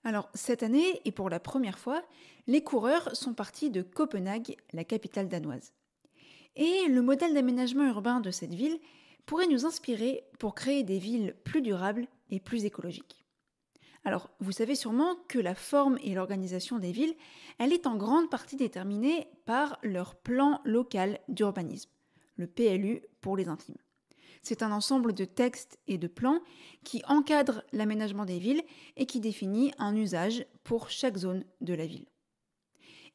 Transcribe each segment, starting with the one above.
Alors, cette année, et pour la première fois, les coureurs sont partis de Copenhague, la capitale danoise. Et le modèle d'aménagement urbain de cette ville pourrait nous inspirer pour créer des villes plus durables et plus écologiques. Alors, vous savez sûrement que la forme et l'organisation des villes, elle est en grande partie déterminée par leur plan local d'urbanisme, le PLU pour les intimes. C'est un ensemble de textes et de plans qui encadrent l'aménagement des villes et qui définit un usage pour chaque zone de la ville.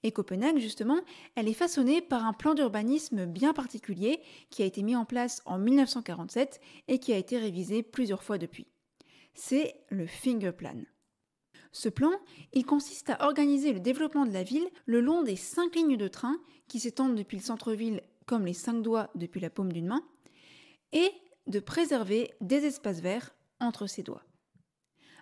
Et Copenhague, justement, elle est façonnée par un plan d'urbanisme bien particulier qui a été mis en place en 1947 et qui a été révisé plusieurs fois depuis. C'est le Fingerplan. Ce plan, il consiste à organiser le développement de la ville le long des 5 lignes de train qui s'étendent depuis le centre-ville comme les 5 doigts depuis la paume d'une main, et de préserver des espaces verts entre ces doigts.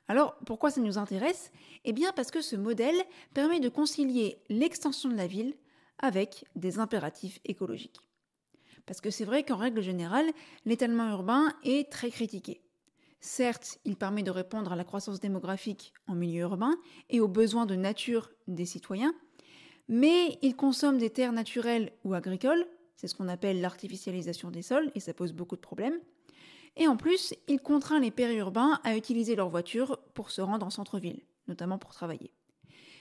Alors, pourquoi ça nous intéresse? Eh bien parce que ce modèle permet de concilier l'extension de la ville avec des impératifs écologiques. Parce que c'est vrai qu'en règle générale, l'étalement urbain est très critiqué. Certes, il permet de répondre à la croissance démographique en milieu urbain et aux besoins de nature des citoyens, mais il consomme des terres naturelles ou agricoles, c'est ce qu'on appelle l'artificialisation des sols, et ça pose beaucoup de problèmes. Et en plus, il contraint les périurbains à utiliser leur voiture pour se rendre en centre-ville, notamment pour travailler.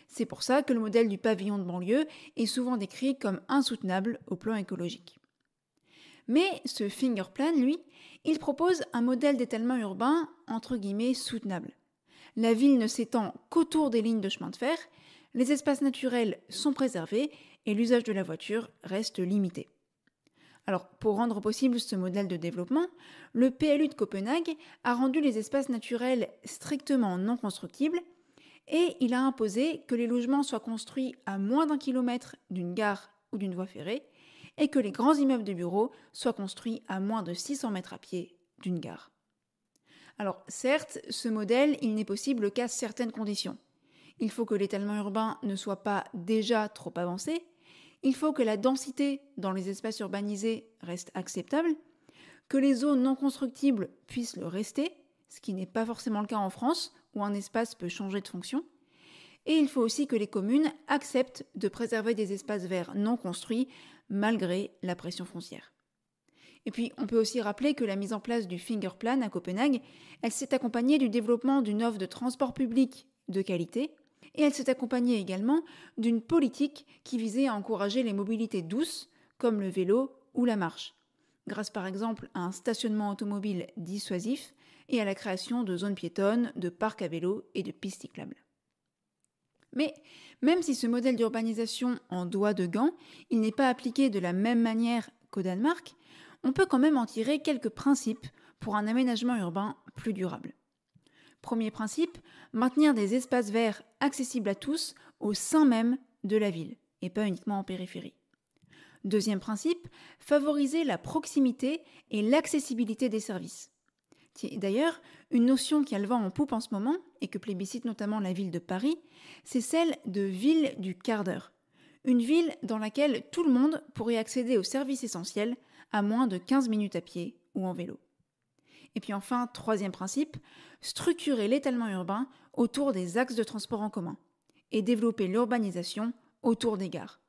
C'est pour ça que le modèle du pavillon de banlieue est souvent décrit comme insoutenable au plan écologique. Mais ce Fingerplan, lui, il propose un modèle d'étalement urbain entre guillemets soutenable. La ville ne s'étend qu'autour des lignes de chemin de fer, les espaces naturels sont préservés et l'usage de la voiture reste limité. Alors, pour rendre possible ce modèle de développement, le PLU de Copenhague a rendu les espaces naturels strictement non constructibles et il a imposé que les logements soient construits à moins d'1 kilomètre d'une gare ou d'une voie ferrée et que les grands immeubles de bureaux soient construits à moins de 600 mètres à pied d'une gare. Alors, certes, ce modèle, il n'est possible qu'à certaines conditions. Il faut que l'étalement urbain ne soit pas déjà trop avancé. Il faut que la densité dans les espaces urbanisés reste acceptable, que les zones non constructibles puissent le rester, ce qui n'est pas forcément le cas en France, où un espace peut changer de fonction. Et il faut aussi que les communes acceptent de préserver des espaces verts non construits, malgré la pression foncière. Et puis, on peut aussi rappeler que la mise en place du Fingerplan à Copenhague, elle s'est accompagnée du développement d'une offre de transport public de qualité, et elle s'est accompagnée également d'une politique qui visait à encourager les mobilités douces, comme le vélo ou la marche, grâce par exemple à un stationnement automobile dissuasif et à la création de zones piétonnes, de parcs à vélo et de pistes cyclables. Mais même si ce modèle d'urbanisation en doigt de gant, il n'est pas appliqué de la même manière qu'au Danemark, on peut quand même en tirer quelques principes pour un aménagement urbain plus durable. Premier principe, maintenir des espaces verts accessibles à tous au sein même de la ville, et pas uniquement en périphérie. Deuxième principe, favoriser la proximité et l'accessibilité des services. D'ailleurs, une notion qui a le vent en poupe en ce moment, et que plébiscite notamment la ville de Paris, c'est celle de ville du quart d'heure. Une ville dans laquelle tout le monde pourrait accéder aux services essentiels à moins de 15 minutes à pied ou en vélo. Et puis enfin, troisième principe, structurer l'étalement urbain autour des axes de transport en commun et développer l'urbanisation autour des gares.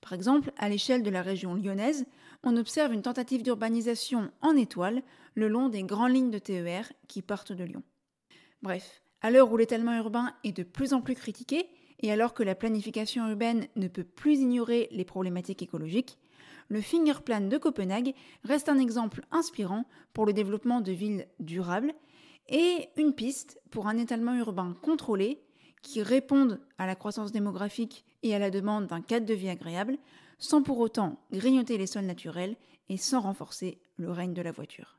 Par exemple, à l'échelle de la région lyonnaise, on observe une tentative d'urbanisation en étoile le long des grandes lignes de TER qui partent de Lyon. Bref, à l'heure où l'étalement urbain est de plus en plus critiqué et alors que la planification urbaine ne peut plus ignorer les problématiques écologiques, le Fingerplan de Copenhague reste un exemple inspirant pour le développement de villes durables et une piste pour un étalement urbain contrôlé qui réponde à la croissance démographique et à la demande d'un cadre de vie agréable, sans pour autant grignoter les sols naturels et sans renforcer le règne de la voiture.